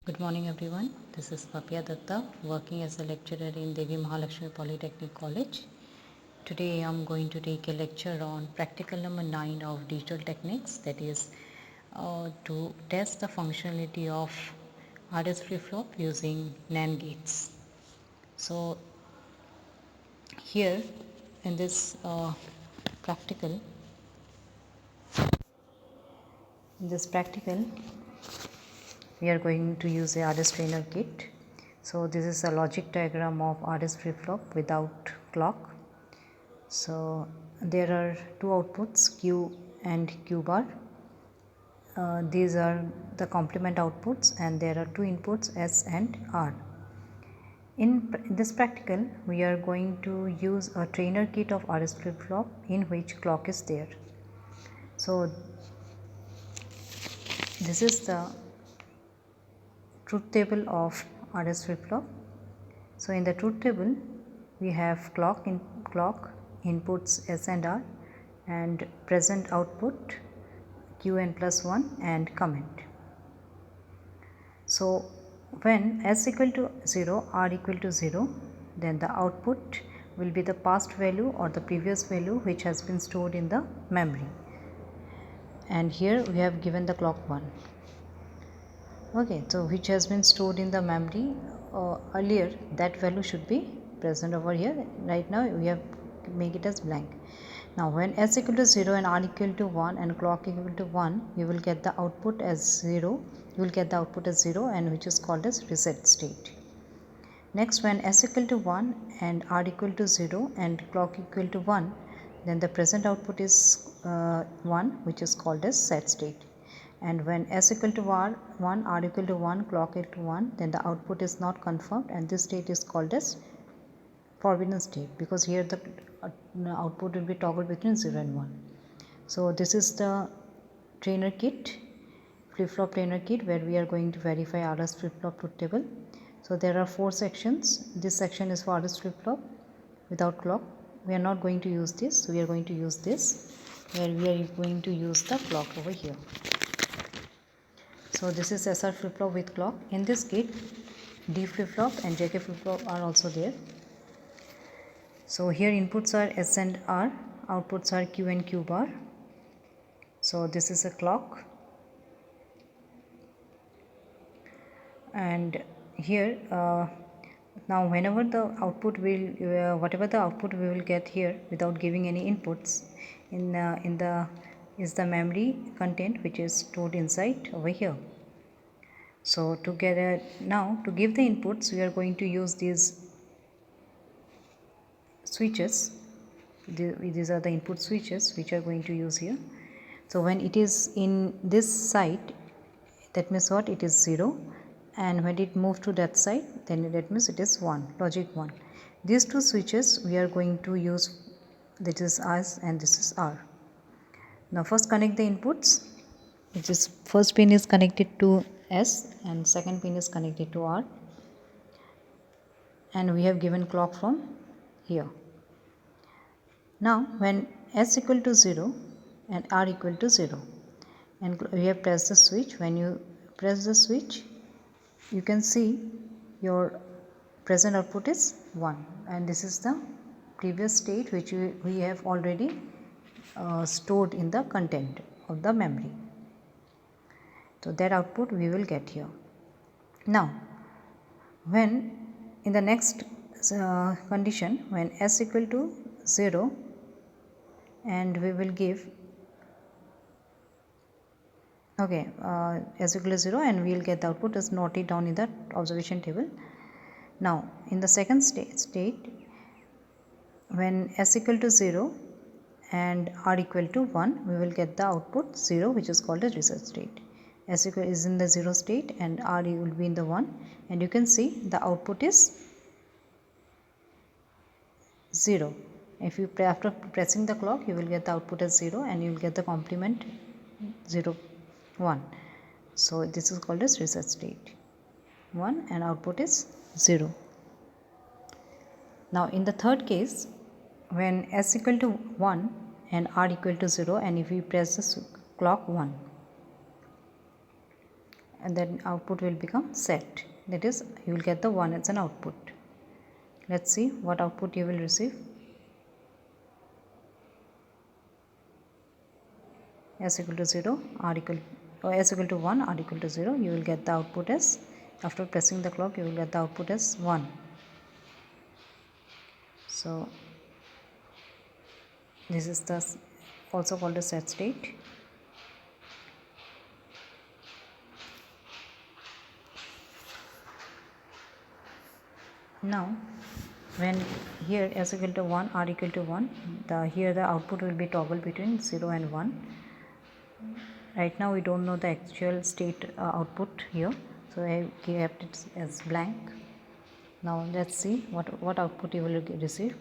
Good morning everyone. This is Papya Datta working as a lecturer in Devi Mahalakshmi Polytechnic College. Today I am going to take a lecture on practical number 9 of digital techniques, that is to test the functionality of RS flip-flop using NAND gates. So here in this practical we are going to use a RS trainer kit. So this is a logic diagram of RS flip-flop without clock. So there are two outputs, Q and Q bar. These are the complement outputs, and there are two inputs, S and R. In this practical, we are going to use a trainer kit of RS flip-flop in which clock is there. So this is the truth table of RS flip-flop. So in the truth table, we have clock inputs S and R, and present output Qn plus 1 and comment. So when S equal to 0, R equal to 0, then the output will be the past value or the previous value which has been stored in the memory. And here we have given the clock 1. Okay, so which has been stored in the memory earlier, that value should be present over here. Right now we have make it as blank. Now when S equal to 0 and R equal to 1 and clock equal to 1, you will get the output as 0. You will get the output as 0, and which is called as reset state. Next, when S equal to 1 and R equal to 0 and clock equal to 1, then the present output is 1, which is called as set state. And when S equal to 1, R equal to 1, clock equal to 1, then the output is not confirmed, and this state is called as forbidden state, because here the output will be toggled between 0 and 1. So this is the trainer kit, flip-flop trainer kit, where we are going to verify RS flip-flop truth table. So there are 4 sections. This section is for RS flip-flop without clock. We are not going to use this. We are going to use this, where we are going to use the clock over here. So this is SR flip-flop with clock. In this kit, D flip-flop and JK flip-flop are also there. So here inputs are S and R, outputs are Q and Q bar. So this is a clock, and here now whenever the output will whatever the output we will get here without giving any inputs in the is the memory content which is stored inside over here. So together now to give the inputs, we are going to use these switches. These are the input switches which are going to use here. So when it is in this side, that means what? It is 0, and when it moves to that side, then that means it is 1, logic 1. These two switches we are going to use, this is S and this is R. Now first connect the inputs, which is first pin is connected to S and second pin is connected to R, and we have given clock from here. Now when S equal to 0 and R equal to 0, and we have pressed the switch, when you press the switch, you can see your present output is 1, and this is the previous state which we have already stored in the content of the memory. So that output we will get here. Now when in the next condition, when S equal to 0, and we will give S equal to 0, and we will get the output as noted down in the observation table. Now in the second state, when S equal to 0 and R equal to 1, we will get the output 0, which is called as reset state. S equal is in the 0 state and R will be in the 1, and you can see the output is 0. If you after pressing the clock, you will get the output as 0, and you will get the complement 0 1. So this is called as reset state 1, and output is 0. Now in the third case, when S equal to 1 and R equal to 0, and if we press the clock 1, and then output will become set, that is you will get the 1 as an output. Let's see what output you will receive. S equal to 0, R equal or S equal to 1, R equal to 0, you will get the output as, after pressing the clock you will get the output as 1. So this is the also called a set state. Now when here S equal to 1, R equal to 1, here the output will be toggle between 0 and 1. Right now we don't know the actual state output here, so I kept it as blank. Now let's see what output you will receive.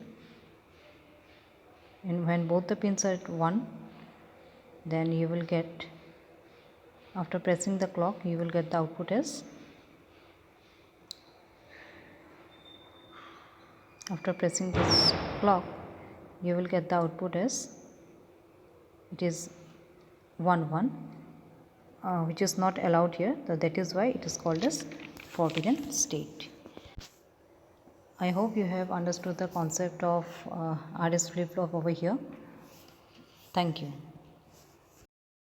And when both the pins are at 1, then you will get, after pressing the clock you will get the output as, after pressing this clock you will get the output as, it is 1 1, which is not allowed here, so that is why it is called as forbidden state. I hope you have understood the concept of RS flip-flop over here. Thank you.